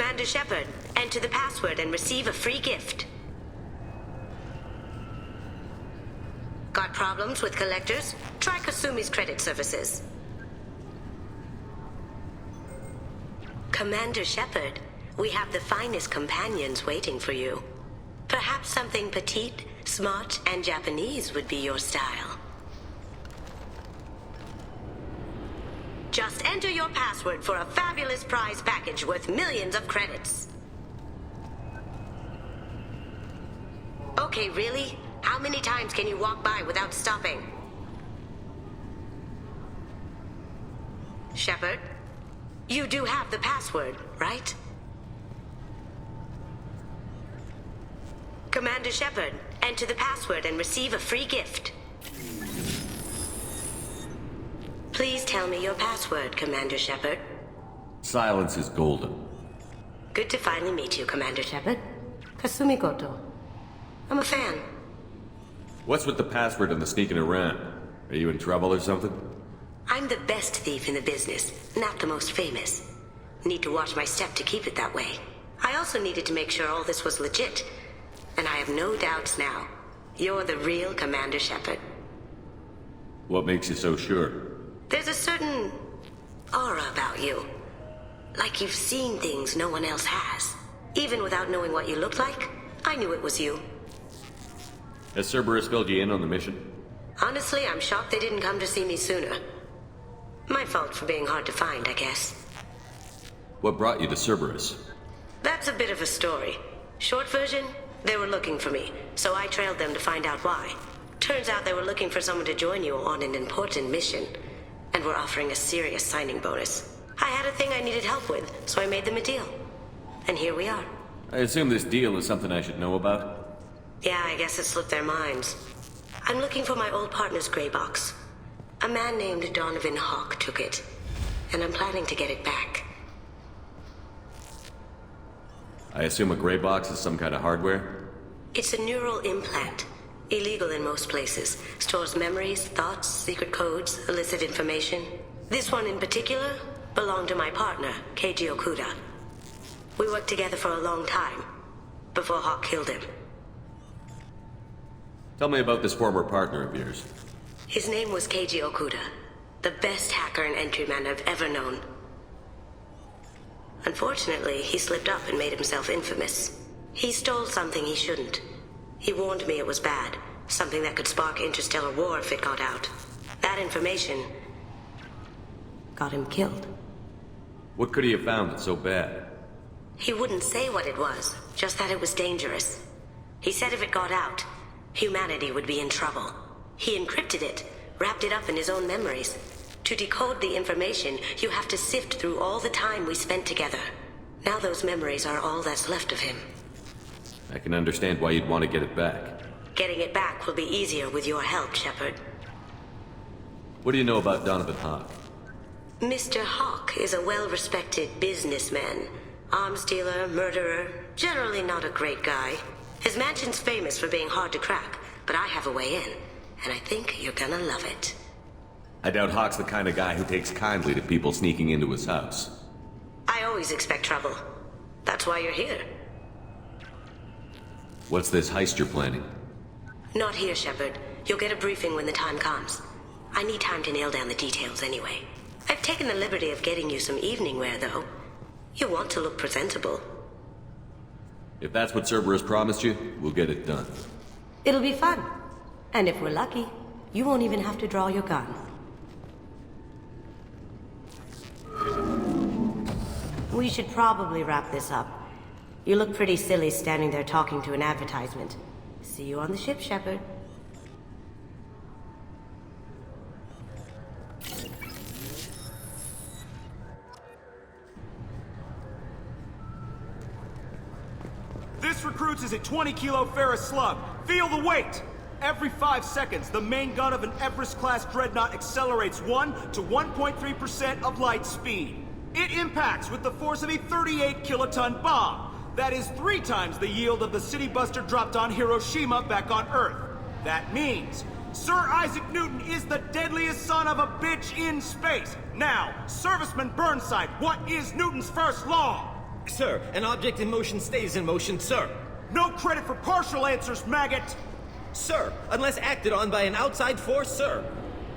Commander Shepard, enter the password and receive a free gift. Got problems with collectors? Try Kasumi's credit services. Commander Shepard, we have the finest companions waiting for you. Perhaps something petite, smart, and Japanese would be your style. Just enter your password for a fabulous prize package worth millions of credits. Okay, really? How many times can you walk by without stopping? Shepard, you do have the password, right? Commander Shepard, enter the password and receive a free gift. Please tell me your password, Commander Shepard. Silence is golden. Good to finally meet you, Commander Shepard. Kasumi Goto. I'm a fan. What's with the password and the sneaking around? Are you in trouble or something? I'm the best thief in the business, not the most famous. Need to watch my step to keep it that way. I also needed to make sure all this was legit. And I have no doubts now. You're the real Commander Shepard. What makes you so sure? There's a certain aura about you. Like you've seen things no one else has. Even without knowing what you looked like, I knew it was you. Has Cerberus filled you in on the mission? Honestly, I'm shocked they didn't come to see me sooner. My fault for being hard to find, I guess. What brought you to Cerberus? That's a bit of a story. Short version, they were looking for me, so I trailed them to find out why. Turns out they were looking for someone to join you on an important mission, and were offering a serious signing bonus. I had a thing I needed help with, so I made them a deal. And here we are. I assume this deal is something I should know about? Yeah, I guess it slipped their minds. I'm looking for my old partner's gray box. A man named Donovan Hawk took it, and I'm planning to get it back. I assume a gray box is some kind of hardware? It's a neural implant. Illegal in most places. Stores memories, thoughts, secret codes, illicit information. This one in particular belonged to my partner, Keiji Okuda. We worked together for a long time, before Hawk killed him. Tell me about this former partner of yours. His name was Keiji Okuda, the best hacker and entryman I've ever known. Unfortunately, he slipped up and made himself infamous. He stole something he shouldn't. He warned me it was bad, something that could spark interstellar war if it got out. That information got him killed. What could he have found that's so bad? He wouldn't say what it was, just that it was dangerous. He said if it got out, humanity would be in trouble. He encrypted it, wrapped it up in his own memories. To decode the information, you have to sift through all the time we spent together. Now those memories are all that's left of him. I can understand why you'd want to get it back. Getting it back will be easier with your help, Shepard. What do you know about Donovan Hawk? Mr. Hawk is a well-respected businessman. Arms dealer, murderer, generally not a great guy. His mansion's famous for being hard to crack, but I have a way in, and I think you're gonna love it. I doubt Hawk's the kind of guy who takes kindly to people sneaking into his house. I always expect trouble. That's why you're here. What's this heist you're planning? Not here, Shepard. You'll get a briefing when the time comes. I need time to nail down the details anyway. I've taken the liberty of getting you some evening wear, though. You want to look presentable. If that's what Cerberus promised you, we'll get it done. It'll be fun. And if we're lucky, you won't even have to draw your gun. We should probably wrap this up. You look pretty silly standing there talking to an advertisement. See you on the ship, Shepard. This recruits is a 20-kilo ferrous slug. Feel the weight! Every 5 seconds, the main gun of an Everest-class dreadnought accelerates 1 to 1.3% of light speed. It impacts with the force of a 38-kiloton bomb. That is 3 times the yield of the city buster dropped on Hiroshima back on Earth. That means Sir Isaac Newton is the deadliest son of a bitch in space. Now, Serviceman Burnside, what is Newton's first law? Sir, an object in motion stays in motion, sir. No credit for partial answers, maggot! Sir, unless acted on by an outside force, sir.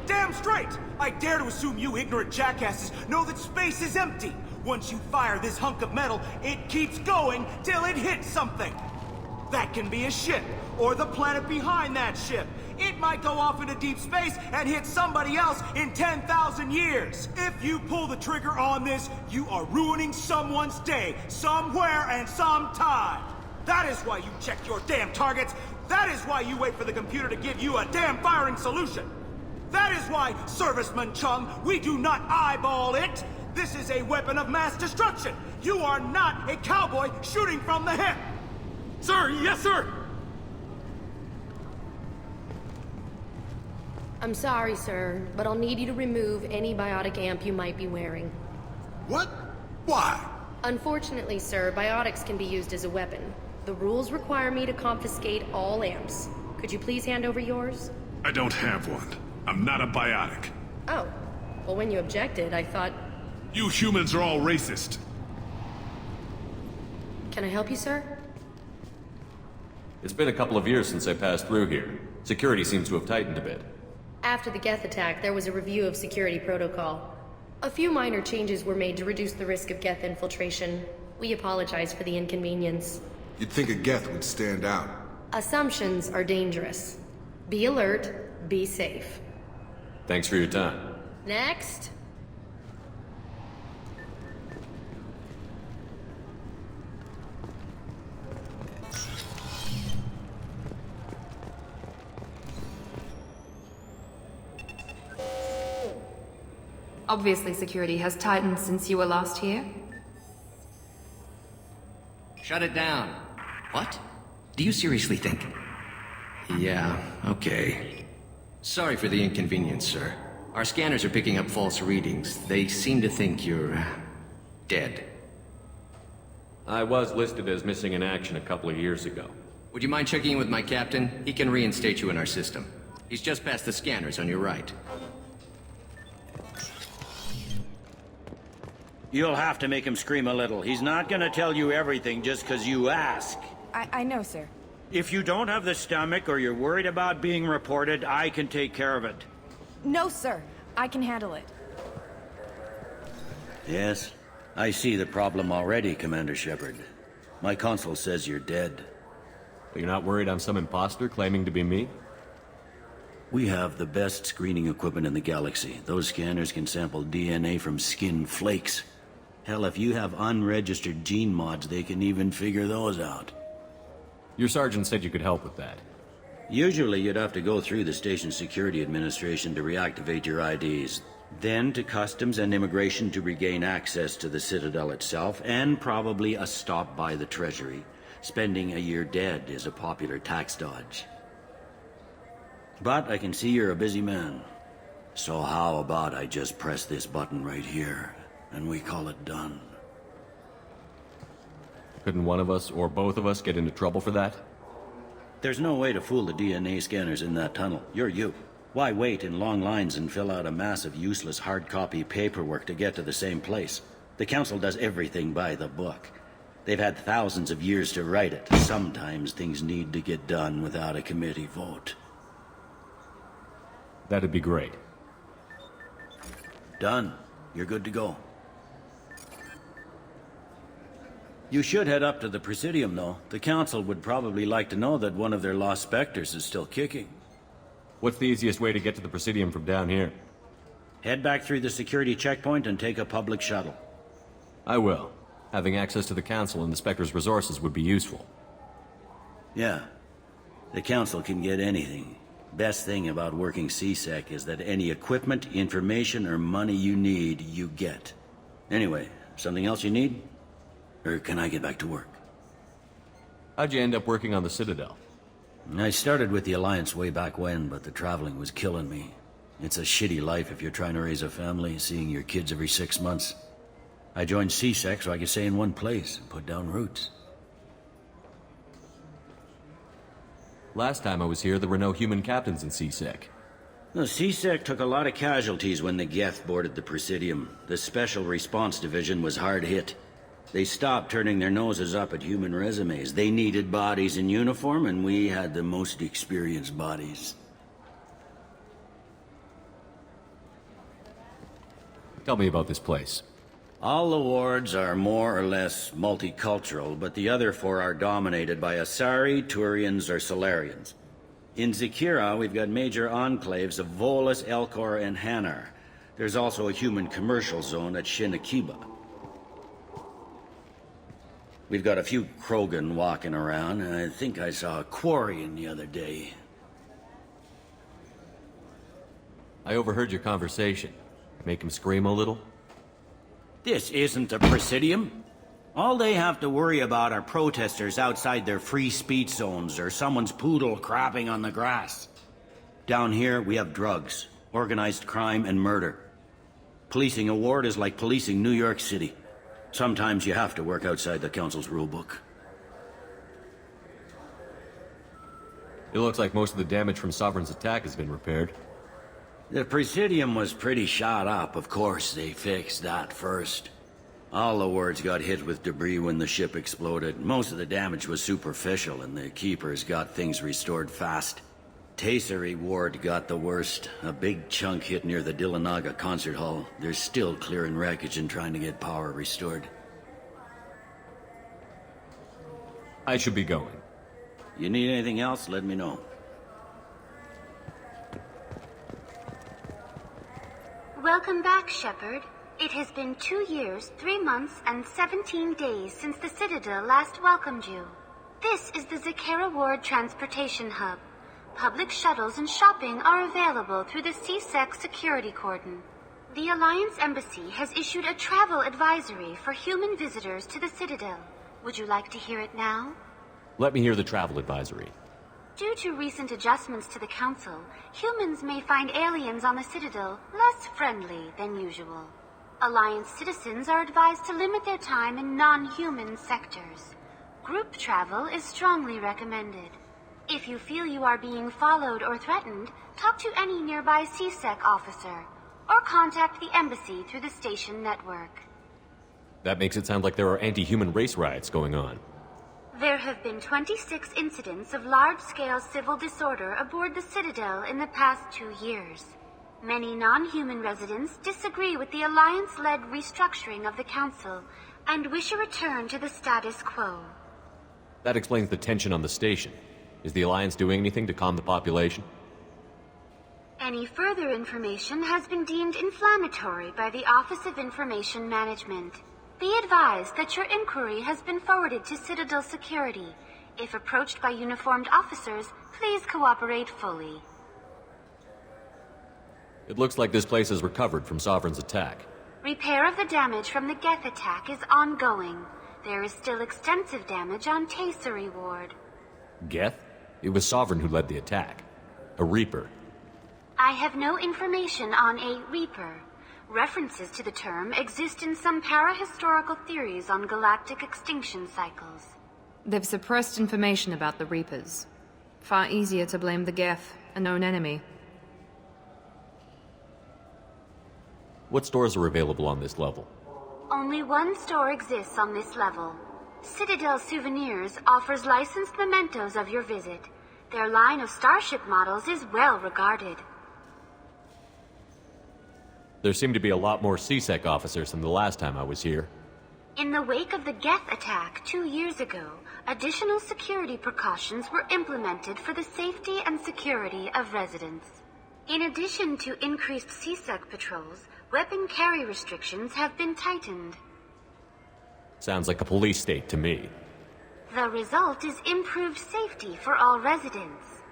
Damn straight! I dare to assume you ignorant jackasses know that space is empty. Once you fire this hunk of metal, it keeps going till it hits something. That can be a ship, or the planet behind that ship. It might go off into deep space and hit somebody else in 10,000 years. If you pull the trigger on this, you are ruining someone's day, somewhere and sometime. That is why you check your damn targets. That is why you wait for the computer to give you a damn firing solution. That is why, Serviceman Chung, we do not eyeball it. This is a weapon of mass destruction. You are not a cowboy shooting from the hip. Sir, yes, sir! I'm sorry, sir, but I'll need you to remove any biotic amp you might be wearing. What? Why? Unfortunately, sir, biotics can be used as a weapon. The rules require me to confiscate all amps. Could you please hand over yours? I don't have one. I'm not a biotic. Oh. Well, when you objected, I thought... You humans are all racist. Can I help you, sir? It's been a couple of years since I passed through here. Security seems to have tightened a bit. After the Geth attack, there was a review of security protocol. A few minor changes were made to reduce the risk of Geth infiltration. We apologize for the inconvenience. You'd think a Geth would stand out. Assumptions are dangerous. Be alert, be safe. Thanks for your time. Next. Obviously, security has tightened since you were last here. Shut it down. What? Do you seriously think? Yeah, okay. Sorry for the inconvenience, sir. Our scanners are picking up false readings. They seem to think you're... dead. I was listed as missing in action a couple of years ago. Would you mind checking in with my captain? He can reinstate you in our system. He's just past the scanners on your right. You'll have to make him scream a little. He's not gonna tell you everything just because you ask. I know, sir. If you don't have the stomach or you're worried about being reported, I can take care of it. No, sir. I can handle it. Yes, I see the problem already, Commander Shepard. My console says you're dead. But you're not worried I'm some imposter claiming to be me? We have the best screening equipment in the galaxy. Those scanners can sample DNA from skin flakes. Hell, if you have unregistered gene mods, they can even figure those out. Your sergeant said you could help with that. Usually you'd have to go through the station security administration to reactivate your IDs. Then to customs and immigration to regain access to the Citadel itself, and probably a stop by the Treasury. Spending a year dead is a popular tax dodge. But I can see you're a busy man. So how about I just press this button right here, and we call it done? Couldn't one of us, or both of us, get into trouble for that? There's no way to fool the DNA scanners in that tunnel. You're you. Why wait in long lines and fill out a massive useless hard copy paperwork to get to the same place? The Council does everything by the book. They've had thousands of years to write it. Sometimes things need to get done without a committee vote. That'd be great. Done. You're good to go. You should head up to the Presidium, though. The Council would probably like to know that one of their lost specters is still kicking. What's the easiest way to get to the Presidium from down here? Head back through the security checkpoint and take a public shuttle. I will. Having access to the Council and the Spectre's resources would be useful. Yeah. The Council can get anything. Best thing about working CSEC is that any equipment, information, or money you need, you get. Anyway, something else you need? Or can I get back to work? How'd you end up working on the Citadel? I started with the Alliance way back when, but the traveling was killing me. It's a shitty life if you're trying to raise a family, seeing your kids every 6 months. I joined CSEC so I could stay in one place and put down roots. Last time I was here, there were no human captains in CSEC. The CSEC took a lot of casualties when the Geth boarded the Presidium. The Special Response Division was hard hit. They stopped turning their noses up at human resumes. They needed bodies in uniform, and we had the most experienced bodies. Tell me about this place. All the wards are more or less multicultural, but the other four are dominated by Asari, Turians, or Solarians. In Zakira, we've got major enclaves of Volus, Elcor, and Hanar. There's also a human commercial zone at Shinakiba. We've got a few Krogan walking around, and I think I saw a Quarian the other day. I overheard your conversation. Make him scream a little? This isn't a Presidium. All they have to worry about are protesters outside their free speech zones or someone's poodle crapping on the grass. Down here, we have drugs, organized crime, and murder. Policing a ward is like policing New York City. Sometimes you have to work outside the Council's rulebook. It looks like most of the damage from Sovereign's attack has been repaired. The Presidium was pretty shot up. Of course, they fixed that first. All the wards got hit with debris when the ship exploded. Most of the damage was superficial, and the Keepers got things restored fast. Tasery Ward got the worst. A big chunk hit near the Dillanaga concert hall. They're still clearing wreckage and trying to get power restored. I should be going. You need anything else, let me know. Welcome back, Shepard. It has been 2 years, 3 months, and 17 days since the Citadel last welcomed you. This is the Zakera Ward Transportation Hub. Public shuttles and shopping are available through the CSEC security cordon. The Alliance Embassy has issued a travel advisory for human visitors to the Citadel. Would you like to hear it now? Let me hear the travel advisory. Due to recent adjustments to the Council, humans may find aliens on the Citadel less friendly than usual. Alliance citizens are advised to limit their time in non-human sectors. Group travel is strongly recommended. If you feel you are being followed or threatened, talk to any nearby CSEC officer, or contact the Embassy through the station network. That makes it sound like there are anti-human race riots going on. There have been 26 incidents of large-scale civil disorder aboard the Citadel in the past 2 years. Many non-human residents disagree with the Alliance-led restructuring of the Council and wish a return to the status quo. That explains the tension on the station. Is the Alliance doing anything to calm the population? Any further information has been deemed inflammatory by the Office of Information Management. Be advised that your inquiry has been forwarded to Citadel Security. If approached by uniformed officers, please cooperate fully. It looks like this place has recovered from Sovereign's attack. Repair of the damage from the Geth attack is ongoing. There is still extensive damage on Tasery Ward. Geth? It was Sovereign who led the attack. A Reaper. I have no information on a Reaper. References to the term exist in some parahistorical theories on galactic extinction cycles. They've suppressed information about the Reapers. Far easier to blame the Geth, a known enemy. What stores are available on this level? Only one store exists on this level. Citadel Souvenirs offers licensed mementos of your visit. Their line of starship models is well regarded. There seem to be a lot more CSEC officers than the last time I was here. In the wake of the Geth attack 2 years ago, additional security precautions were implemented for the safety and security of residents. In addition to increased CSEC patrols, weapon carry restrictions have been tightened. Sounds like a police state to me. The result is improved safety for all residents.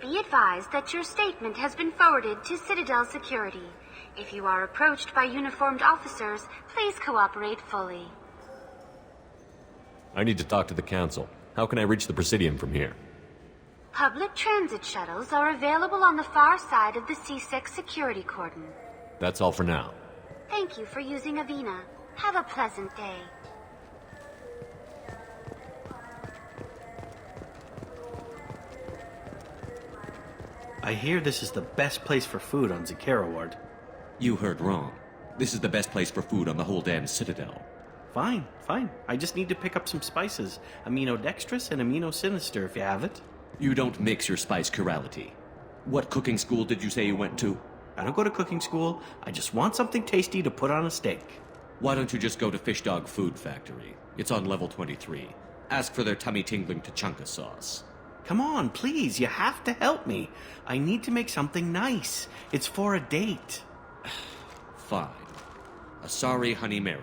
Be advised that your statement has been forwarded to Citadel Security. If you are approached by uniformed officers, please cooperate fully. I need to talk to the Council. How can I reach the Presidium from here? Public transit shuttles are available on the far side of the CSEC security cordon. That's all for now. Thank you for using Avina. Have a pleasant day. I hear this is the best place for food on Zakera Ward. You heard wrong. This is the best place for food on the whole damn Citadel. Fine, fine. I just need to pick up some spices. Aminodextrous and aminosinister, if you have it. You don't mix your spice chirality. What cooking school did you say you went to? I don't go to cooking school. I just want something tasty to put on a steak. Why don't you just go to Fish Dog Food Factory? It's on level 23. Ask for their tummy-tingling tachanka sauce. Come on, please. You have to help me. I need to make something nice. It's for a date. Fine. Asari honey marinade.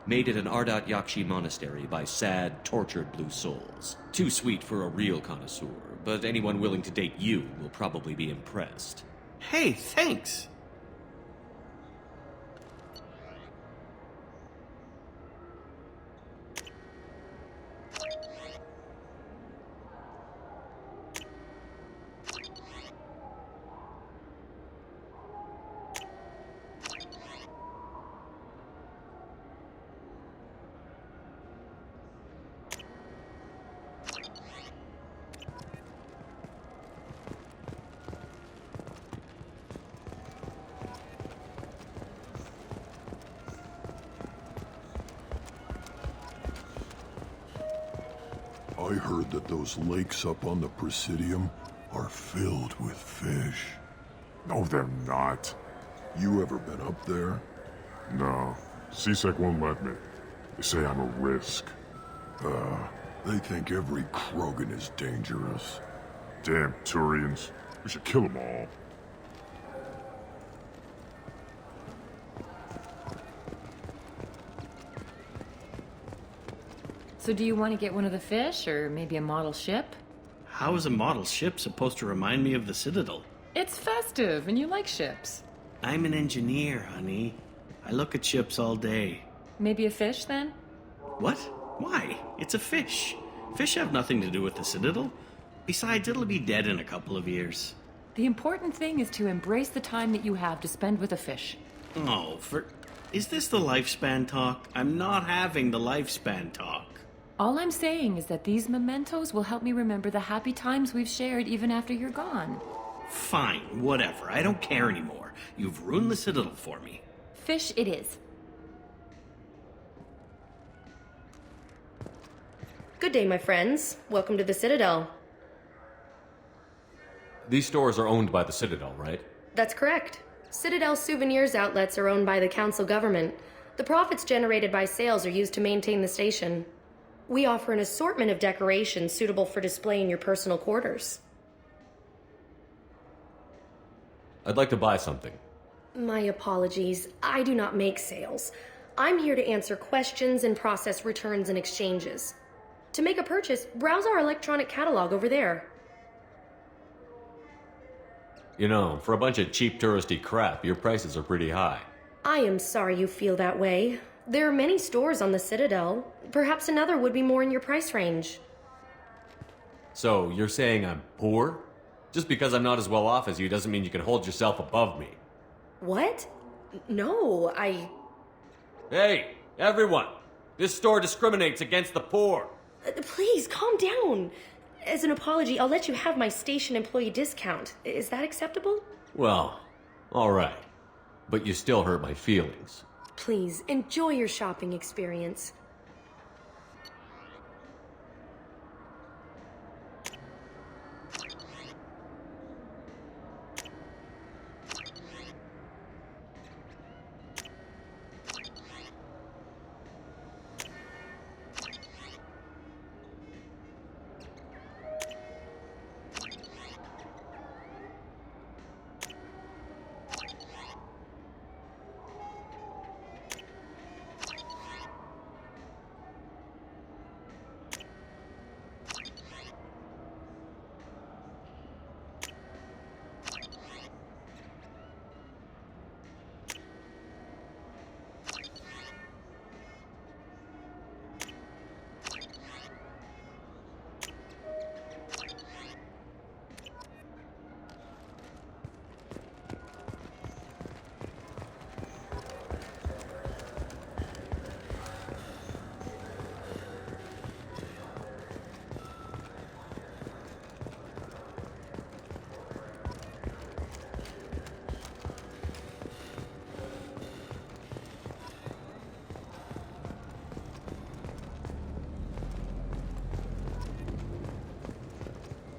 Made at an Ardat Yakshi monastery by sad, tortured blue souls. Too sweet for a real connoisseur, but anyone willing to date you will probably be impressed. Hey, thanks. I heard that those lakes up on the Presidium are filled with fish. No, they're not. You ever been up there? No. CSEC won't let me. They say I'm a risk. They think every Krogan is dangerous. Damn Turians. We should kill them all. So do you want to get one of the fish, or maybe a model ship? How is a model ship supposed to remind me of the Citadel? It's festive, and you like ships. I'm an engineer, honey. I look at ships all day. Maybe a fish, then? What? Why? It's a fish. Fish have nothing to do with the Citadel. Besides, it'll be dead in a couple of years. The important thing is to embrace the time that you have to spend with a fish. Oh, is this the lifespan talk? I'm not having the lifespan talk. All I'm saying is that these mementos will help me remember the happy times we've shared even after you're gone. Fine, whatever. I don't care anymore. You've ruined the Citadel for me. Fish it is. Good day, my friends. Welcome to the Citadel. These stores are owned by the Citadel, right? That's correct. Citadel souvenirs outlets are owned by the council government. The profits generated by sales are used to maintain the station. We offer an assortment of decorations suitable for display in your personal quarters. I'd like to buy something. My apologies. I do not make sales. I'm here to answer questions and process returns and exchanges. To make a purchase, browse our electronic catalog over there. You know, for a bunch of cheap touristy crap, your prices are pretty high. I am sorry you feel that way. There are many stores on the Citadel. Perhaps another would be more in your price range. So, you're saying I'm poor? Just because I'm not as well off as you doesn't mean you can hold yourself above me. What? No, Hey, everyone! This store discriminates against the poor. Please, calm down. As an apology, I'll let you have my station employee discount. Is that acceptable? Well, alright. But you still hurt my feelings. Please, enjoy your shopping experience.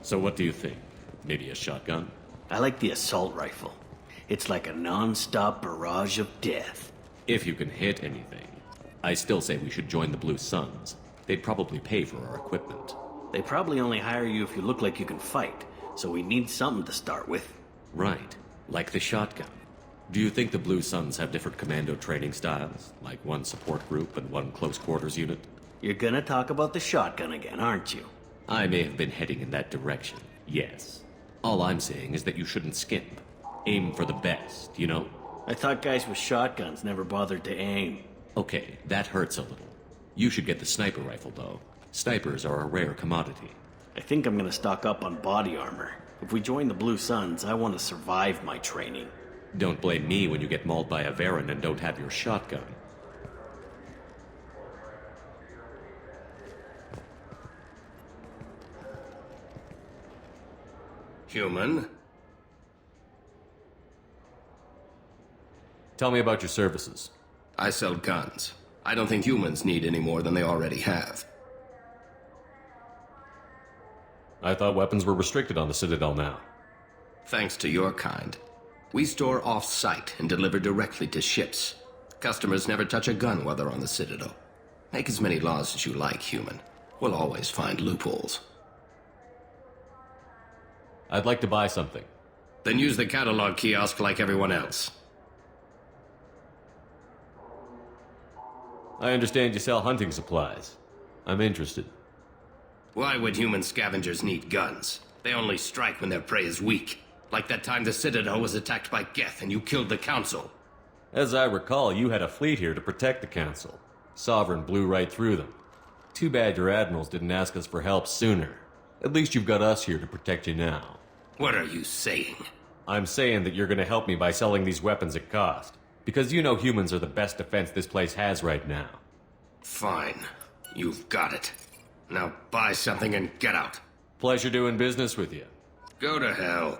So what do you think? Maybe a shotgun? I like the assault rifle. It's like a non-stop barrage of death. If you can hit anything. I still say we should join the Blue Suns. They'd probably pay for our equipment. They probably only hire you if you look like you can fight, so we need something to start with. Right, like the shotgun. Do you think the Blue Suns have different commando training styles? Like one support group and one close quarters unit? You're gonna talk about the shotgun again, aren't you? I may have been heading in that direction, yes. All I'm saying is that you shouldn't skimp. Aim for the best, you know? I thought guys with shotguns never bothered to aim. Okay, that hurts a little. You should get the sniper rifle, though. Snipers are a rare commodity. I think I'm gonna stock up on body armor. If we join the Blue Suns, I want to survive my training. Don't blame me when you get mauled by a Varan and don't have your shotgun. Human? Tell me about your services. I sell guns. I don't think humans need any more than they already have. I thought weapons were restricted on the Citadel now. Thanks to your kind. We store off-site and deliver directly to ships. Customers never touch a gun while they're on the Citadel. Make as many laws as you like, human. We'll always find loopholes. I'd like to buy something. Then use the catalog kiosk like everyone else. I understand you sell hunting supplies. I'm interested. Why would human scavengers need guns? They only strike when their prey is weak. Like that time the Citadel was attacked by Geth and you killed the Council. As I recall, you had a fleet here to protect the Council. Sovereign blew right through them. Too bad your admirals didn't ask us for help sooner. At least you've got us here to protect you now. What are you saying? I'm saying that you're gonna help me by selling these weapons at cost. Because you know humans are the best defense this place has right now. Fine. You've got it. Now buy something and get out. Pleasure doing business with you. Go to hell.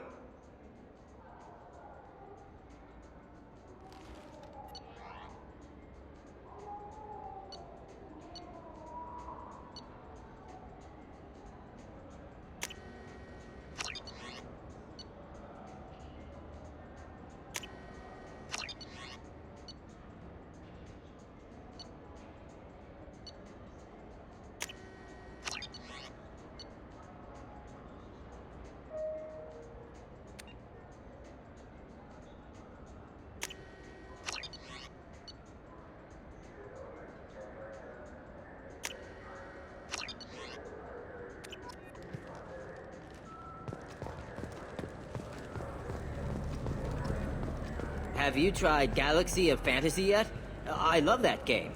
Have you tried Galaxy of Fantasy yet? I love that game.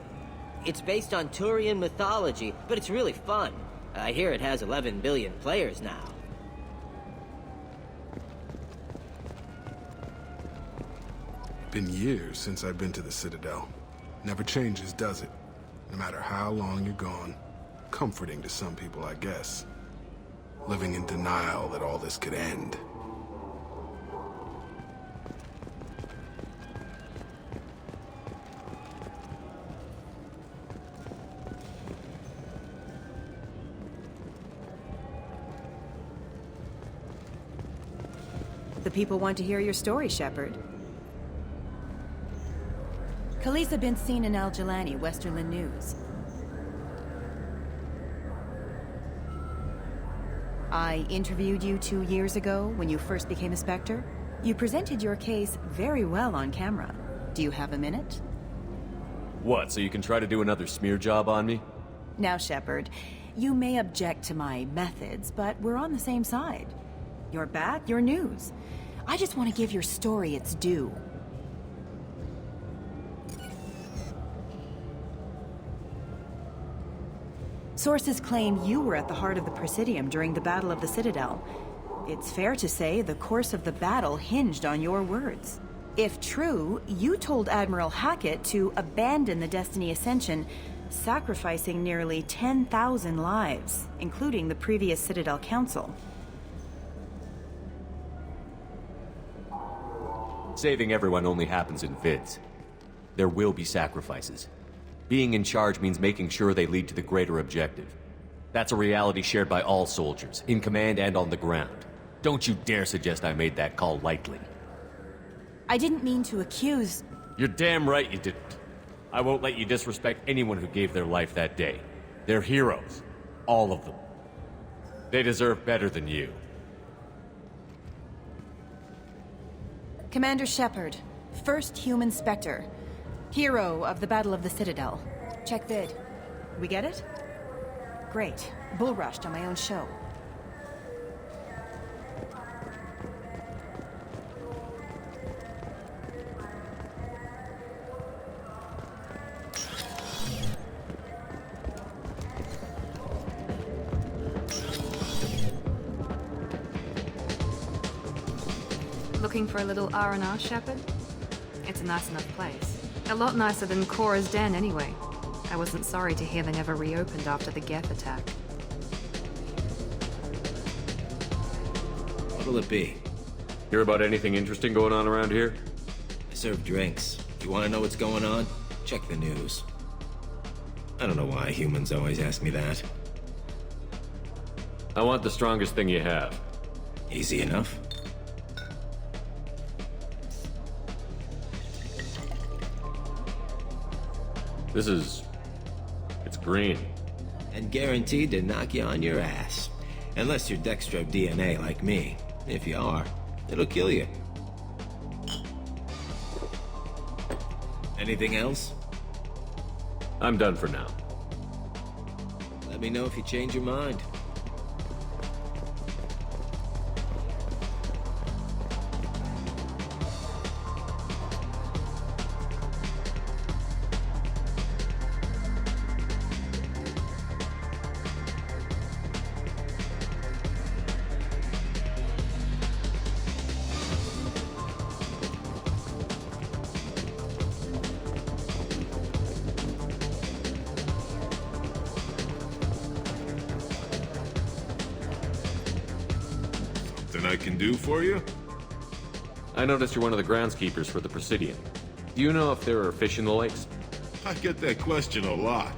It's based on Turian mythology, but it's really fun. I hear it has 11 billion players now. Been years since I've been to the Citadel. Never changes, does it? No matter how long you're gone. Comforting to some people, I guess. Living in denial that all this could end. The people want to hear your story, Shepard. Khaleesa been seen in Al Jelani, Westerland News. I interviewed you 2 years ago when you first became a Spectre. You presented your case very well on camera. Do you have a minute? What, so you can try to do another smear job on me? Now, Shepard, you may object to my methods, but we're on the same side. You're back, your news. I just want to give your story its due. Sources claim you were at the heart of the Presidium during the Battle of the Citadel. It's fair to say the course of the battle hinged on your words. If true, you told Admiral Hackett to abandon the Destiny Ascension, sacrificing nearly 10,000 lives, including the previous Citadel Council. Saving everyone only happens in vids. There will be sacrifices. Being in charge means making sure they lead to the greater objective. That's a reality shared by all soldiers, in command and on the ground. Don't you dare suggest I made that call lightly. I didn't mean to accuse... You're damn right you didn't. I won't let you disrespect anyone who gave their life that day. They're heroes. All of them. They deserve better than you. Commander Shepard, first human Spectre. Hero of the Battle of the Citadel. Check vid. We get it? Great. Bull rushed on my own show. Looking for a little R&R, Shepard? It's a nice enough place. A lot nicer than Cora's den, anyway. I wasn't sorry to hear they never reopened after the Geth attack. What'll it be? Hear about anything interesting going on around here? I serve drinks. You want to know what's going on? Check the news. I don't know why humans always ask me that. I want the strongest thing you have. Easy enough. It's green. And guaranteed to knock you on your ass. Unless you're Dextro DNA like me. If you are, it'll kill you. Anything else? I'm done for now. Let me know if you change your mind. I can do for you? I noticed you're one of the groundskeepers for the Presidium. Do you know if there are fish in the lakes? I get that question a lot.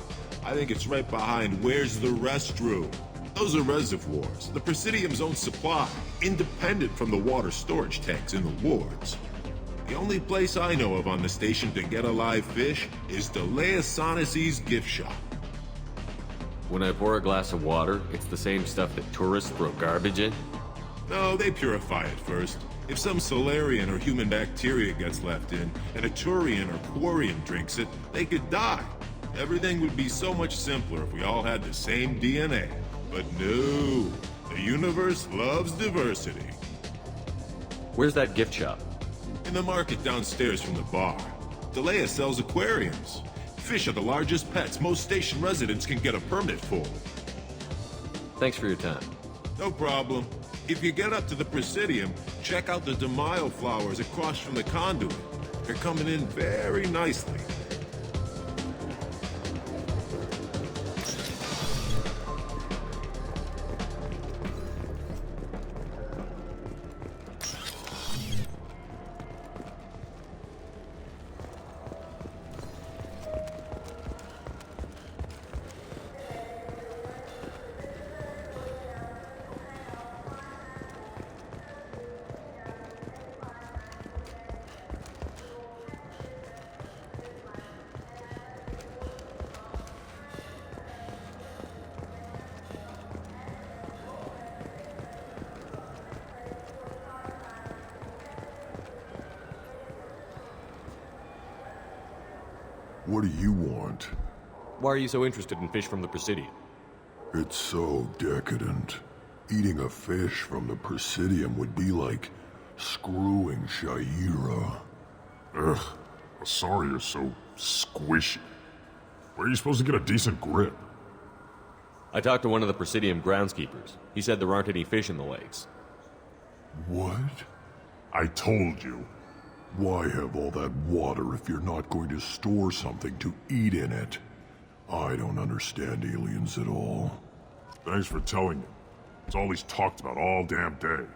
I think it's right behind where's the restroom. Those are reservoirs, the Presidium's own supply, independent from the water storage tanks in the wards. The only place I know of on the station to get a live fish is Delea Sonesi's gift shop. When I pour a glass of water, it's the same stuff that tourists throw garbage in? No, they purify it first. If some Solarian or human bacteria gets left in, and a Turian or Quarian drinks it, they could die. Everything would be so much simpler if we all had the same DNA. But no, the universe loves diversity. Where's that gift shop? In the market downstairs from the bar. Delea sells aquariums. Fish are the largest pets most station residents can get a permit for. Thanks for your time. No problem. If you get up to the Presidium, check out the DeMaio flowers across from the conduit. They're coming in very nicely. What do you want? Why are you so interested in fish from the Presidium? It's so decadent. Eating a fish from the Presidium would be like screwing Shaira. Ugh, Asari is so squishy. Where are you supposed to get a decent grip? I talked to one of the Presidium groundskeepers. He said there aren't any fish in the lakes. What? I told you. Why have all that water if you're not going to store something to eat in it? I don't understand aliens at all. Thanks for telling him. It's all he's talked about all damn day.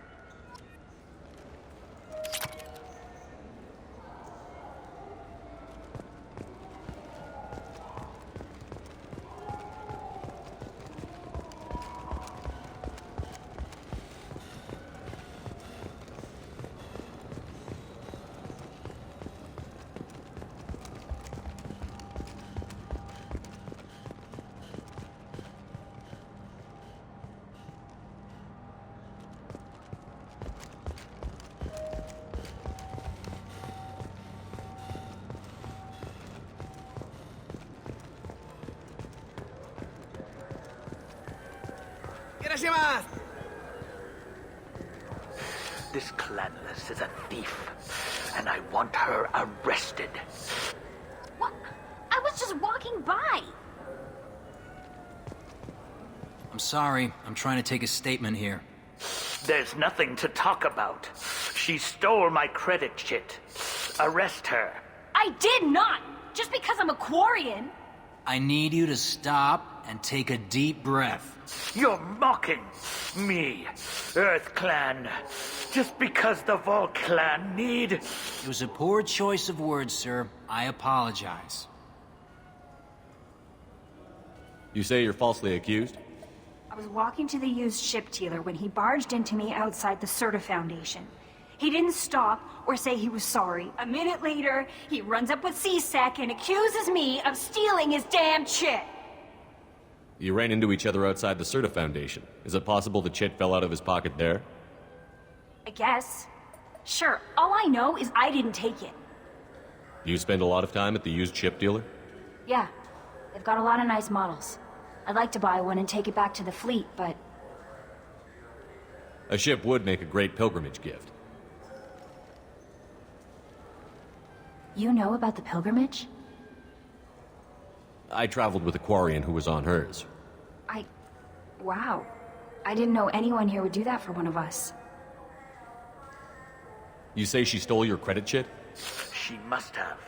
This clanless is a thief, and I want her arrested. What? I was just walking by. I'm sorry. I'm trying to take a statement here. There's nothing to talk about. She stole my credit chit. Arrest her. I did not! Just because I'm a Quarian. I need you to stop and take a deep breath. You're mocking me, Earth Clan. Just because the Vol Clan need... It was a poor choice of words, sir. I apologize. You say you're falsely accused? I was walking to the used ship dealer when he barged into me outside the Serta Foundation. He didn't stop or say he was sorry. A minute later, he runs up with C-Sec and accuses me of stealing his damn chit. You ran into each other outside the Serta Foundation. Is it possible the chit fell out of his pocket there? I guess. Sure, all I know is I didn't take it. You spend a lot of time at the used ship dealer? Yeah, they've got a lot of nice models. I'd like to buy one and take it back to the fleet, but... A ship would make a great pilgrimage gift. You know about the pilgrimage? I traveled with a Quarian who was on hers. Wow. I didn't know anyone here would do that for one of us. You say she stole your credit chit? She must have.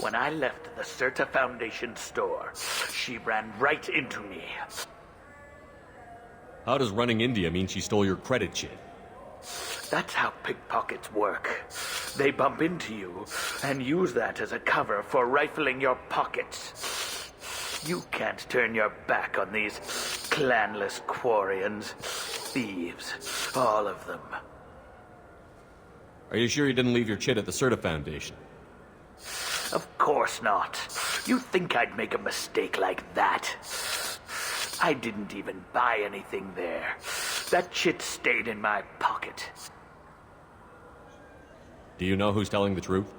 When I left the Serta Foundation store, she ran right into me. How does running into you mean she stole your credit chit? That's how pickpockets work. They bump into you and use that as a cover for rifling your pockets. You can't turn your back on these clanless Quarians. Thieves, all of them. Are you sure you didn't leave your chit at the Serta Foundation? Of course not. You think I'd make a mistake like that? I didn't even buy anything there. That chit stayed in my pocket. Do you know who's telling the truth?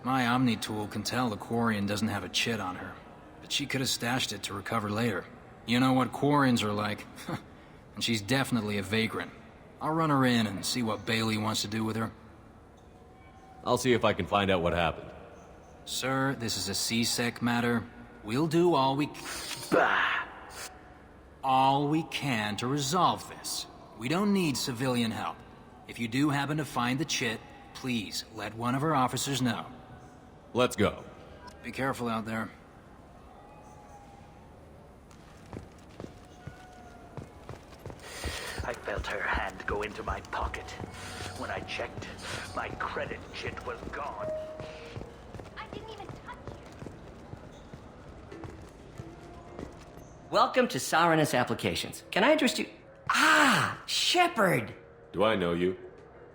My Omni tool can tell the Quarian doesn't have a chit on her, but she could have stashed it to recover later. You know what Quarians are like, and she's definitely a vagrant. I'll run her in and see what Bailey wants to do with her. I'll see if I can find out what happened. Sir, this is a C-Sec matter. We'll do all we can to resolve this. We don't need civilian help. If you do happen to find the chit, please let one of our officers know. Let's go. Be careful out there. I felt her hand go into my pocket. When I checked, my credit chit was gone. I didn't even touch it. Welcome to Saranus Applications. Can I interest you? Ah, Shepard! Do I know you?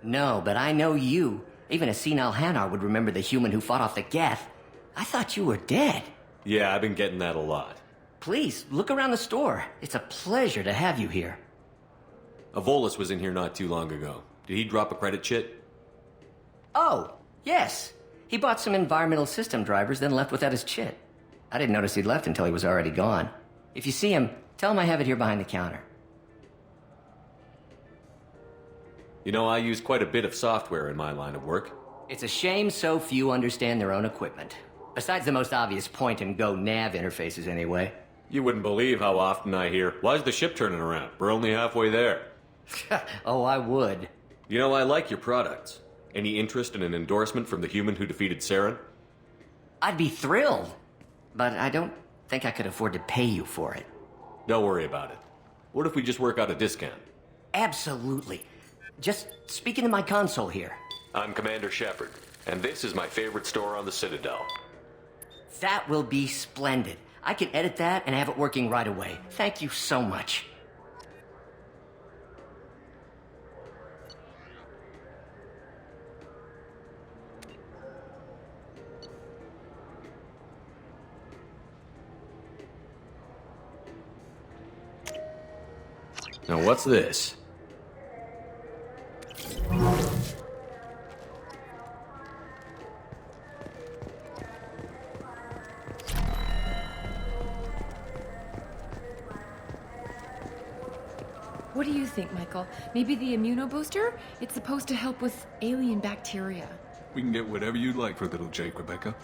No, but I know you. Even a senile Hanar would remember the human who fought off the Geth. I thought you were dead. Yeah, I've been getting that a lot. Please, look around the store. It's a pleasure to have you here. Avolis was in here not too long ago. Did he drop a credit chit? Oh, yes. He bought some environmental system drivers, then left without his chit. I didn't notice he'd left until he was already gone. If you see him, tell him I have it here behind the counter. You know, I use quite a bit of software in my line of work. It's a shame so few understand their own equipment. Besides the most obvious point-and-go nav interfaces, anyway. You wouldn't believe how often I hear, "Why's the ship turning around? We're only halfway there." Oh, I would. You know, I like your products. Any interest in an endorsement from the human who defeated Saren? I'd be thrilled. But I don't think I could afford to pay you for it. Don't worry about it. What if we just work out a discount? Absolutely. Just speak into my console here. I'm Commander Shepard, and this is my favorite store on the Citadel. That will be splendid. I can edit that and have it working right away. Thank you so much. Now what's this? do you think, Michael? Maybe the immunobooster? It's supposed to help with alien bacteria. We can get whatever you'd like for little Jake, Rebecca.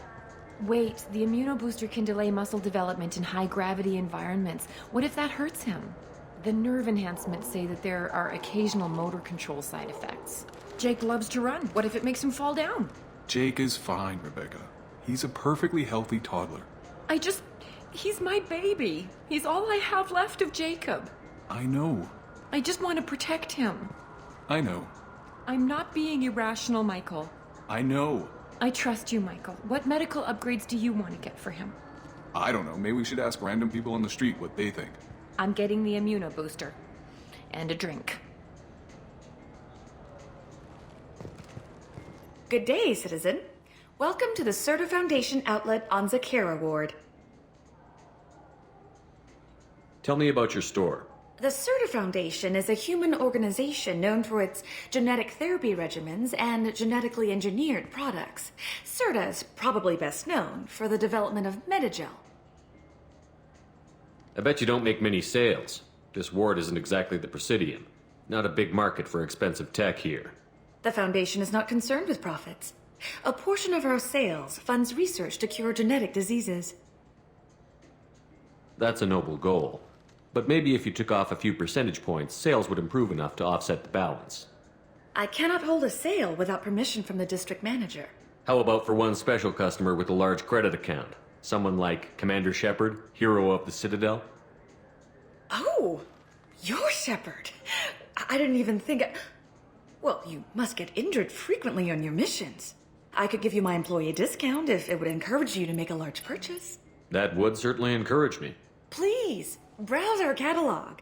Wait, the immunobooster can delay muscle development in high-gravity environments. What if that hurts him? The nerve enhancements say that there are occasional motor control side effects. Jake loves to run. What if it makes him fall down? Jake is fine, Rebecca. He's a perfectly healthy toddler. He's my baby. He's all I have left of Jacob. I know. I just want to protect him. I know. I'm not being irrational, Michael. I know. I trust you, Michael. What medical upgrades do you want to get for him? I don't know. Maybe we should ask random people on the street what they think. I'm getting the immunobooster. And a drink. Good day, citizen. Welcome to the Serta Foundation outlet on Zakara Ward. Tell me about your store. The Serta Foundation is a human organization known for its genetic therapy regimens and genetically engineered products. Serta is probably best known for the development of Metagel. I bet you don't make many sales. This ward isn't exactly the Presidium. Not a big market for expensive tech here. The Foundation is not concerned with profits. A portion of our sales funds research to cure genetic diseases. That's a noble goal. But maybe if you took off a few percentage points, sales would improve enough to offset the balance. I cannot hold a sale without permission from the district manager. How about for one special customer with a large credit account? Someone like Commander Shepard, hero of the Citadel? Oh, you're Shepard. I didn't even think... Well, you must get injured frequently on your missions. I could give you my employee discount if it would encourage you to make a large purchase. That would certainly encourage me. Please, browse our catalog.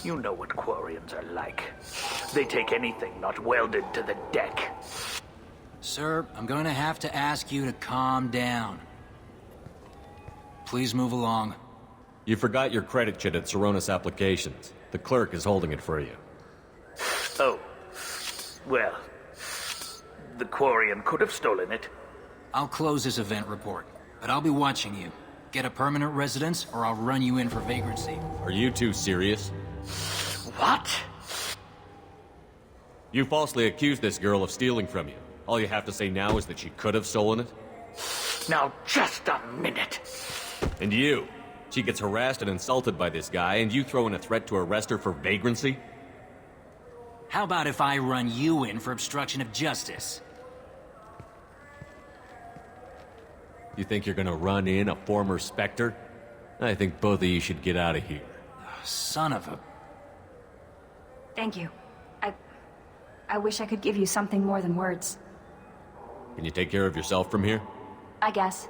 You know what Quarians are like. They take anything not welded to the deck. Sir, I'm going to have to ask you to calm down. Please move along. You forgot your credit chit at Saronis Applications. The clerk is holding it for you. Oh. Well, the Quarian could have stolen it. I'll close this event report, but I'll be watching you. Get a permanent residence, or I'll run you in for vagrancy. Are you two serious? What? You falsely accused this girl of stealing from you. All you have to say now is that she could have stolen it? Now, just a minute. And you? She gets harassed and insulted by this guy, and you throw in a threat to arrest her for vagrancy? How about if I run you in for obstruction of justice? You think you're gonna run in a former Spectre? I think both of you should get out of here. Son of a... Thank you. I wish I could give you something more than words. Can you take care of yourself from here? I guess.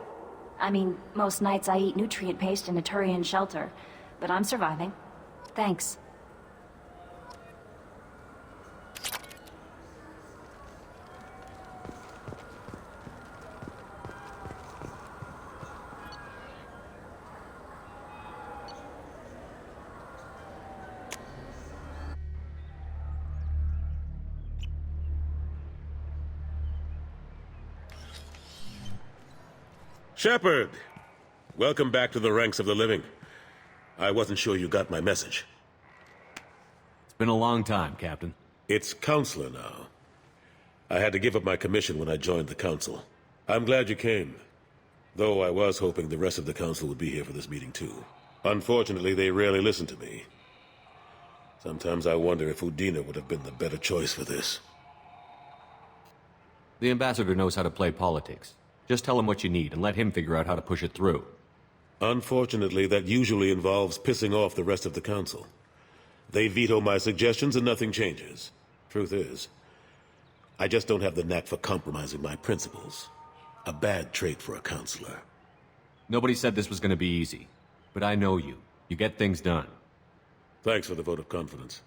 I mean, most nights I eat nutrient paste in a Turian shelter, but I'm surviving. Thanks. Shepard! Welcome back to the ranks of the living. I wasn't sure you got my message. It's been a long time, Captain. It's Counselor now. I had to give up my commission when I joined the Council. I'm glad you came. Though I was hoping the rest of the Council would be here for this meeting too. Unfortunately, they rarely listen to me. Sometimes I wonder if Udina would have been the better choice for this. The Ambassador knows how to play politics. Just tell him what you need and let him figure out how to push it through. Unfortunately, that usually involves pissing off the rest of the Council. They veto my suggestions and nothing changes. Truth is, I just don't have the knack for compromising my principles. A bad trait for a counselor. Nobody said this was going to be easy. But I know you. You get things done. Thanks for the vote of confidence.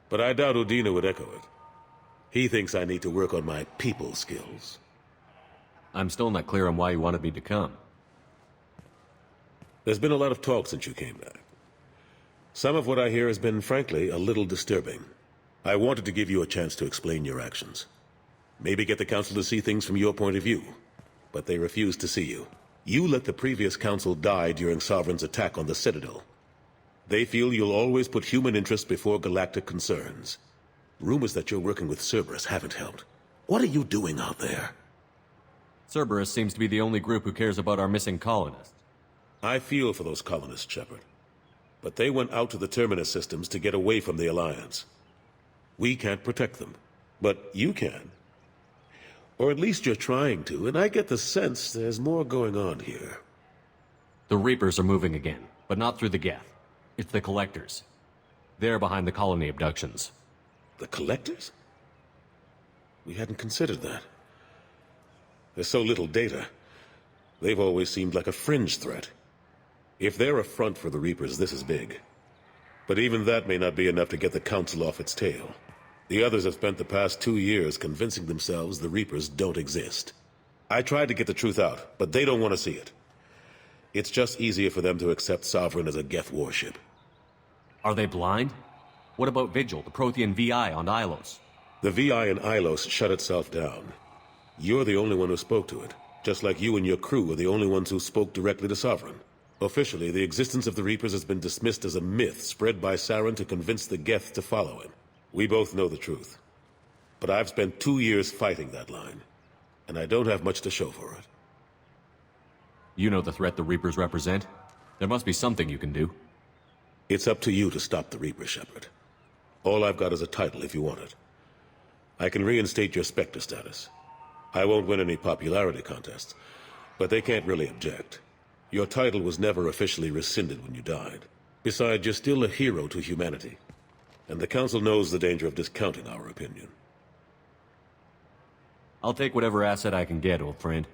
But I doubt Udina would echo it. He thinks I need to work on my people skills. I'm still not clear on why you wanted me to come. There's been a lot of talk since you came back. Some of what I hear has been, frankly, a little disturbing. I wanted to give you a chance to explain your actions. Maybe get the Council to see things from your point of view. But they refuse to see you. You let the previous Council die during Sovereign's attack on the Citadel. They feel you'll always put human interests before galactic concerns. Rumors that you're working with Cerberus haven't helped. What are you doing out there? Cerberus seems to be the only group who cares about our missing colonists. I feel for those colonists, Shepard. But they went out to the Terminus systems to get away from the Alliance. We can't protect them, but you can. Or at least you're trying to, and I get the sense there's more going on here. The Reapers are moving again, but not through the Geth. It's the Collectors. They're behind the colony abductions. The Collectors? We hadn't considered that. There's so little data. They've always seemed like a fringe threat. If they're a front for the Reapers, this is big. But even that may not be enough to get the Council off its tail. The others have spent the past 2 years convincing themselves the Reapers don't exist. I tried to get the truth out, but they don't want to see it. It's just easier for them to accept Sovereign as a Geth warship. Are they blind? What about Vigil, the Prothean VI on Ilos? The VI in Ilos shut itself down. You're the only one who spoke to it, just like you and your crew are the only ones who spoke directly to Sovereign. Officially, the existence of the Reapers has been dismissed as a myth spread by Saren to convince the Geth to follow him. We both know the truth. But I've spent 2 years fighting that line, and I don't have much to show for it. You know the threat the Reapers represent? There must be something you can do. It's up to you to stop the Reaper, Shepard. All I've got is a title if you want it. I can reinstate your Spectre status. I won't win any popularity contests, but they can't really object. Your title was never officially rescinded when you died. Besides, you're still a hero to humanity. And the Council knows the danger of discounting our opinion. I'll take whatever asset I can get, old friend.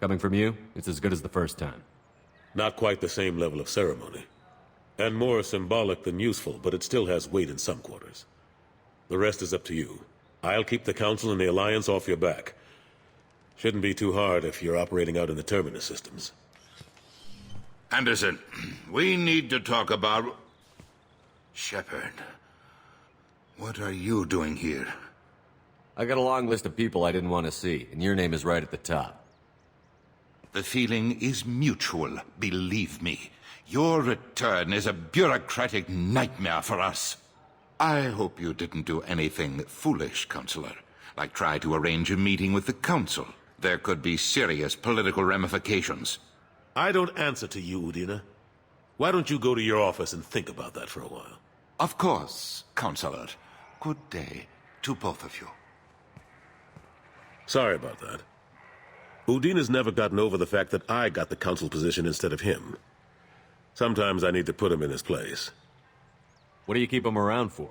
Coming from you, it's as good as the first time. Not quite the same level of ceremony. And more symbolic than useful, but it still has weight in some quarters. The rest is up to you. I'll keep the Council and the Alliance off your back. Shouldn't be too hard if you're operating out in the Terminus systems. Anderson, we need to talk about... Shepard, what are you doing here? I got a long list of people I didn't want to see, and your name is right at the top. The feeling is mutual, believe me. Your return is a bureaucratic nightmare for us. I hope you didn't do anything foolish, Counselor, like try to arrange a meeting with the Council. There could be serious political ramifications. I don't answer to you, Udina. Why don't you go to your office and think about that for a while? Of course, Counselor. Good day to both of you. Sorry about that. Udina's never gotten over the fact that I got the Council position instead of him. Sometimes I need to put him in his place. What do you keep him around for?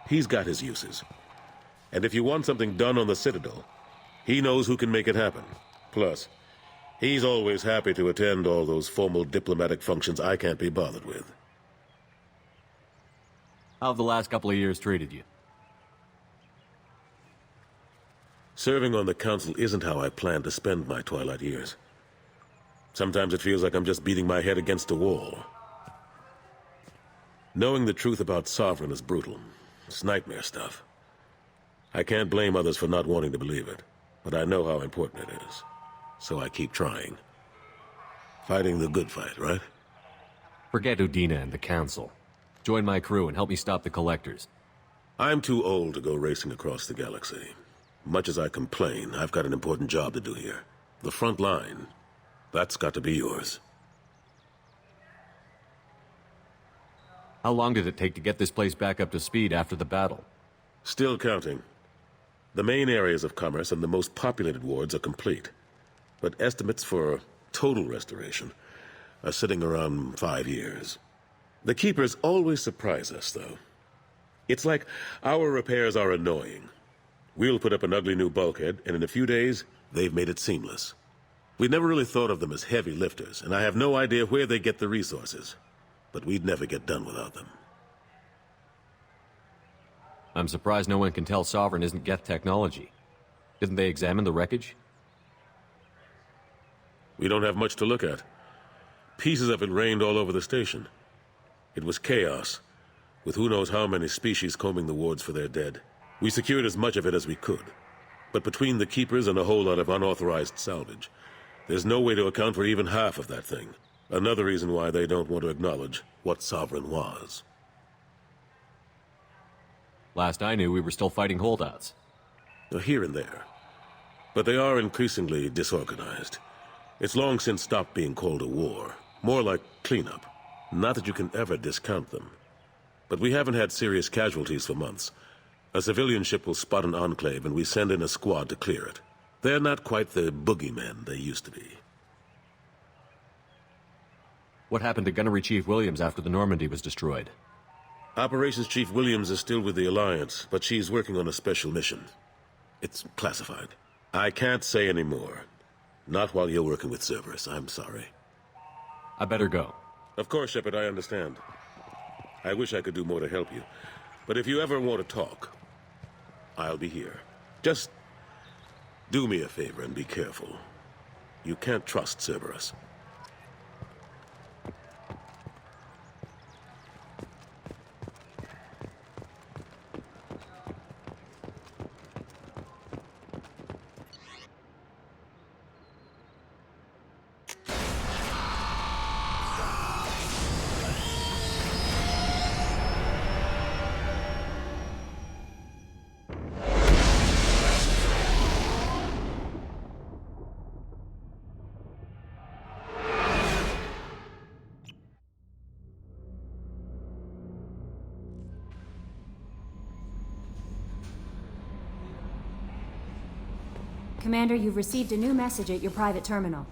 He's got his uses. And if you want something done on the Citadel, he knows who can make it happen. Plus, he's always happy to attend all those formal diplomatic functions I can't be bothered with. How have the last couple of years treated you? Serving on the Council isn't how I plan to spend my twilight years. Sometimes it feels like I'm just beating my head against a wall. Knowing the truth about Sovereign is brutal. It's nightmare stuff. I can't blame others for not wanting to believe it, but I know how important it is. So I keep trying. Fighting the good fight, right? Forget Udina and the Council. Join my crew and help me stop the Collectors. I'm too old to go racing across the galaxy. Much as I complain, I've got an important job to do here. The front line. That's got to be yours. How long did it take to get this place back up to speed after the battle? Still counting. The main areas of commerce and the most populated wards are complete. But estimates for total restoration are sitting around 5 years. The Keepers always surprise us, though. It's like our repairs are annoying. We'll put up an ugly new bulkhead, and in a few days, they've made it seamless. We never really thought of them as heavy lifters, and I have no idea where they get the resources. But we'd never get done without them. I'm surprised no one can tell Sovereign isn't Geth technology. Didn't they examine the wreckage? We don't have much to look at. Pieces of it rained all over the station. It was chaos, with who knows how many species combing the wards for their dead. We secured as much of it as we could. But between the keepers and a whole lot of unauthorized salvage, there's no way to account for even half of that thing. Another reason why they don't want to acknowledge what Sovereign was. Last I knew, we were still fighting holdouts. Here and there. But they are increasingly disorganized. It's long since stopped being called a war. More like cleanup. Not that you can ever discount them. But we haven't had serious casualties for months. A civilian ship will spot an enclave and we send in a squad to clear it. They're not quite the boogeymen they used to be. What happened to Gunnery Chief Williams after the Normandy was destroyed? Operations Chief Williams is still with the Alliance, but she's working on a special mission. It's classified. I can't say any more. Not while you're working with Cerberus, I'm sorry. I better go. Of course, Shepard, I understand. I wish I could do more to help you. But if you ever want to talk, I'll be here. Just do me a favor and be careful. You can't trust Cerberus. Commander, you've received a new message at your private terminal.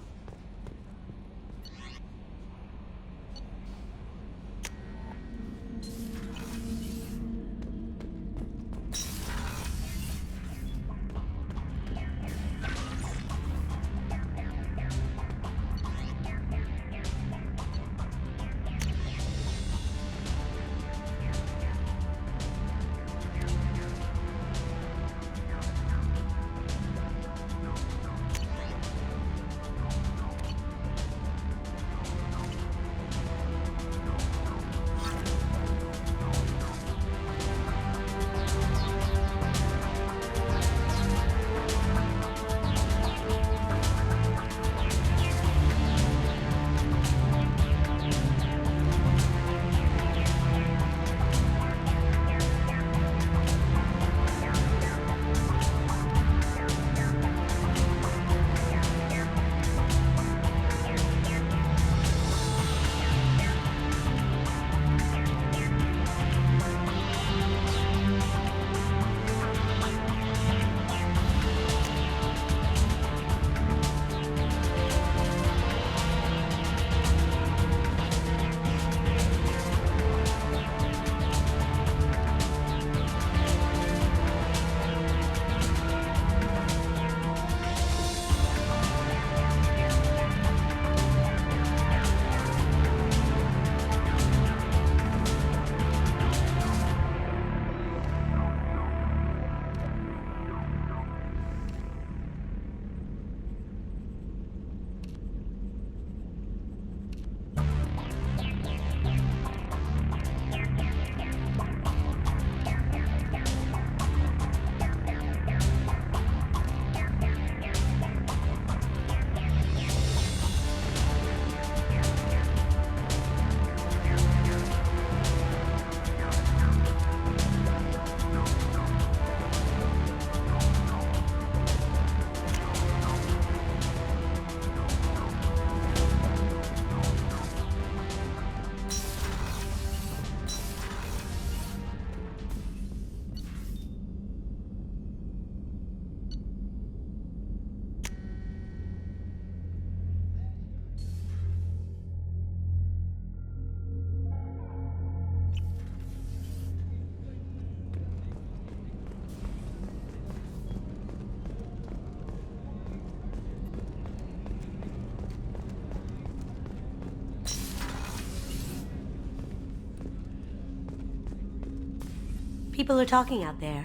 People are talking out there,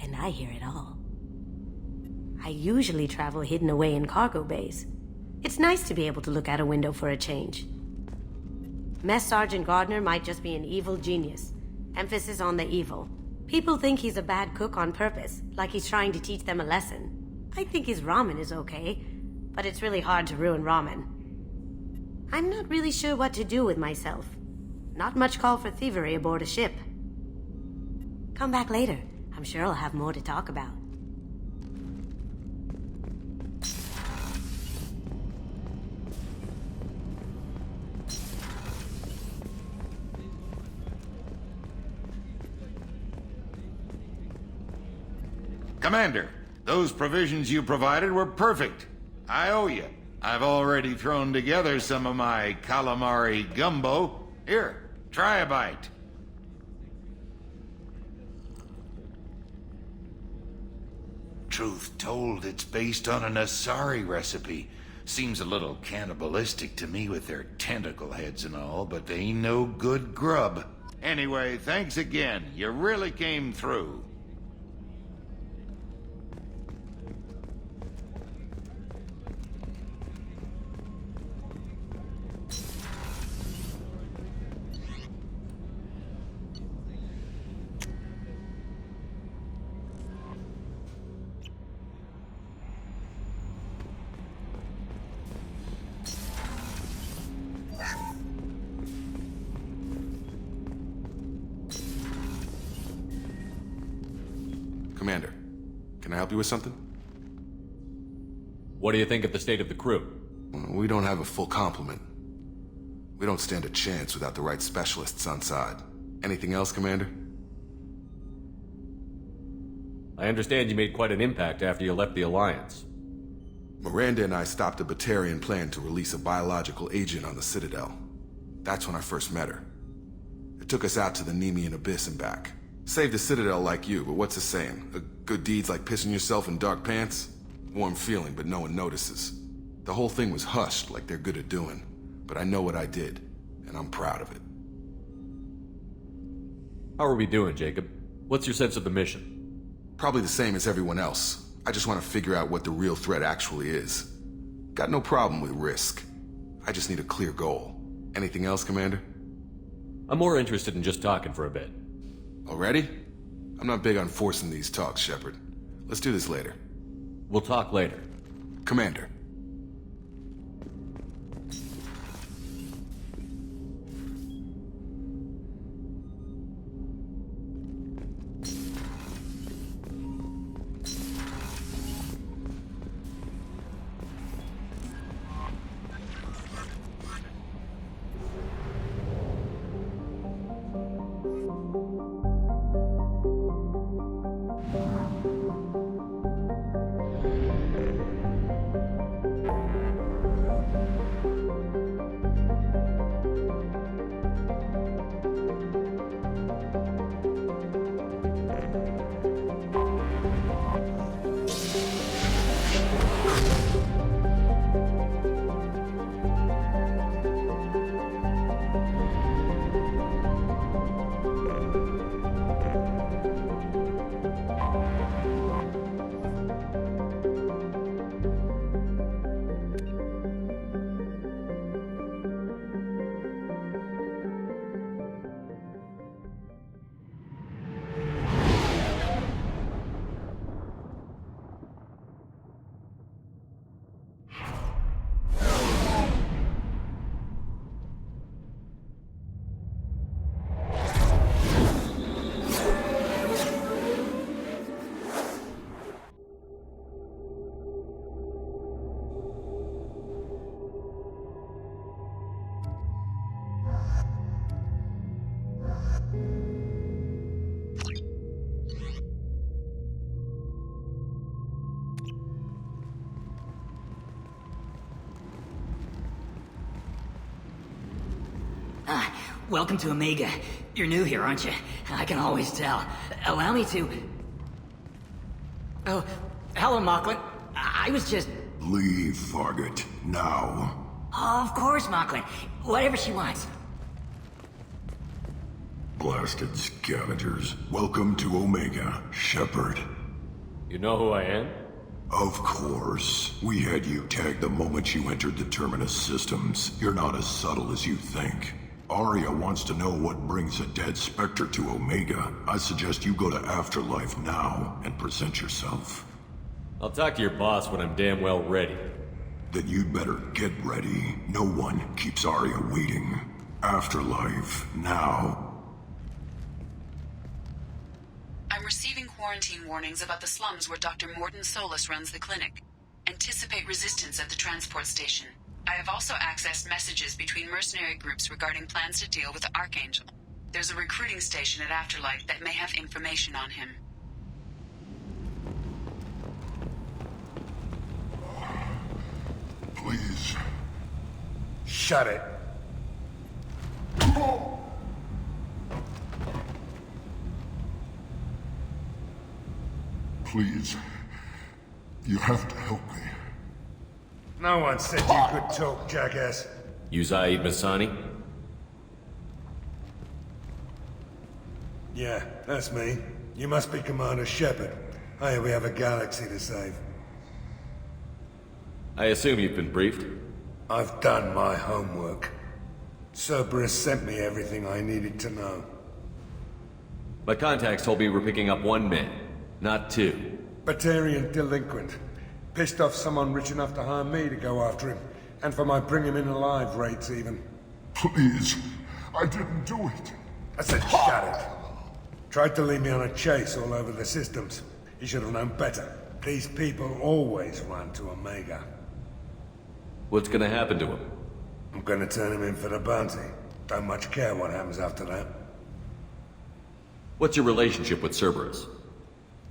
and I hear it all. I usually travel hidden away in cargo bays. It's nice to be able to look out a window for a change. Mess Sergeant Gardner might just be an evil genius. Emphasis on the evil. People think he's a bad cook on purpose, like he's trying to teach them a lesson. I think his ramen is okay, but it's really hard to ruin ramen. I'm not really sure what to do with myself. Not much call for thievery aboard a ship. Come back later. I'm sure I'll have more to talk about. Commander, those provisions you provided were perfect. I owe you. I've already thrown together some of my calamari gumbo. Here, try a bite. Truth told, it's based on an Asari recipe. Seems a little cannibalistic to me with their tentacle heads and all, but they ain't no good grub. Anyway, thanks again. You really came through. Commander, can I help you with something? What do you think of the state of the crew? We don't have a full complement. We don't stand a chance without the right specialists on side. Anything else, Commander? I understand you made quite an impact after you left the Alliance. Miranda and I stopped a Batarian plan to release a biological agent on the Citadel. That's when I first met her. It took us out to the Nemean Abyss and back. Saved the Citadel like you, but what's the saying? A good deed's like pissing yourself in dark pants? Warm feeling, but no one notices. The whole thing was hushed, like they're good at doing. But I know what I did, and I'm proud of it. How are we doing, Jacob? What's your sense of the mission? Probably the same as everyone else. I just want to figure out what the real threat actually is. Got no problem with risk. I just need a clear goal. Anything else, Commander? I'm more interested in just talking for a bit. Already? I'm not big on forcing these talks, Shepard. Let's do this later. We'll talk later. Commander. Welcome to Omega. You're new here, aren't you? I can always tell. Allow me to... Oh, hello, Mocklin. I was just... Leave, Fargate. Now. Oh, of course, Mocklin. Whatever she wants. Blasted scavengers. Welcome to Omega, Shepard. You know who I am? Of course. We had you tagged the moment you entered the Terminus systems. You're not as subtle as you think. Arya wants to know what brings a dead Spectre to Omega. I suggest you go to Afterlife now and present yourself. I'll talk to your boss when I'm damn well ready. Then you'd better get ready. No one keeps Arya waiting. Afterlife, now. I'm receiving quarantine warnings about the slums where Dr. Morton Solus runs the clinic. Anticipate resistance at the transport station. I have also accessed messages between mercenary groups regarding plans to deal with the Archangel. There's a recruiting station at Afterlife that may have information on him. Please. Shut it. Please. You have to help me. No one said you could talk, jackass. You Zaid Masani? Yeah, that's me. You must be Commander Shepard. Hey, we have a galaxy to save. I assume you've been briefed? I've done my homework. Cerberus sent me everything I needed to know. My contacts told me we're picking up one man, not two. Batarian delinquent. Pissed off someone rich enough to hire me to go after him. And for my bring him in alive rates even. Please. I didn't do it. I said shut it. Tried to lead me on a chase all over the systems. He should have known better. These people always run to Omega. What's gonna happen to him? I'm gonna turn him in for the bounty. Don't much care what happens after that. What's your relationship with Cerberus?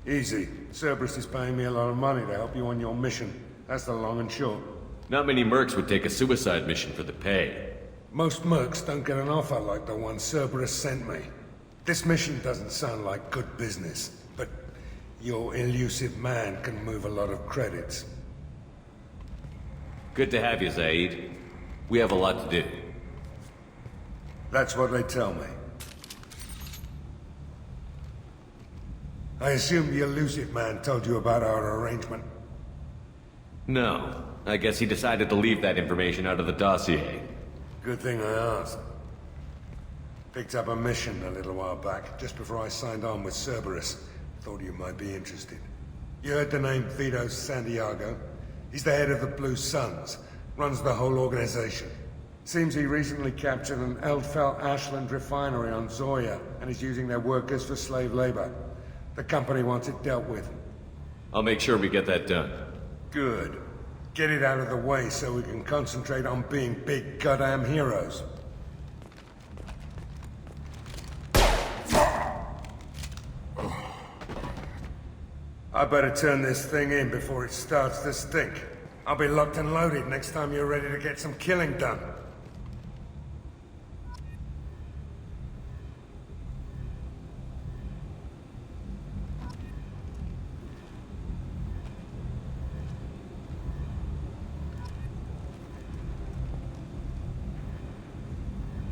Easy. Cerberus is paying me a lot of money to help you on your mission. That's the long and short. Not many mercs would take a suicide mission for the pay. Most mercs don't get an offer like the one Cerberus sent me. This mission doesn't sound like good business, but your elusive man can move a lot of credits. Good to have you, Zaid. We have a lot to do. That's what they tell me. I assume the elusive man told you about our arrangement. No. I guess he decided to leave that information out of the dossier. Good thing I asked. Picked up a mission a little while back, just before I signed on with Cerberus. Thought you might be interested. You heard the name Vito Santiago? He's the head of the Blue Suns, runs the whole organization. Seems he recently captured an Eldfell Ashland refinery on Zoya, and is using their workers for slave labor. The company wants it dealt with. I'll make sure we get that done. Good. Get it out of the way so we can concentrate on being big goddamn heroes. I better turn this thing in before it starts to stink. I'll be locked and loaded next time you're ready to get some killing done.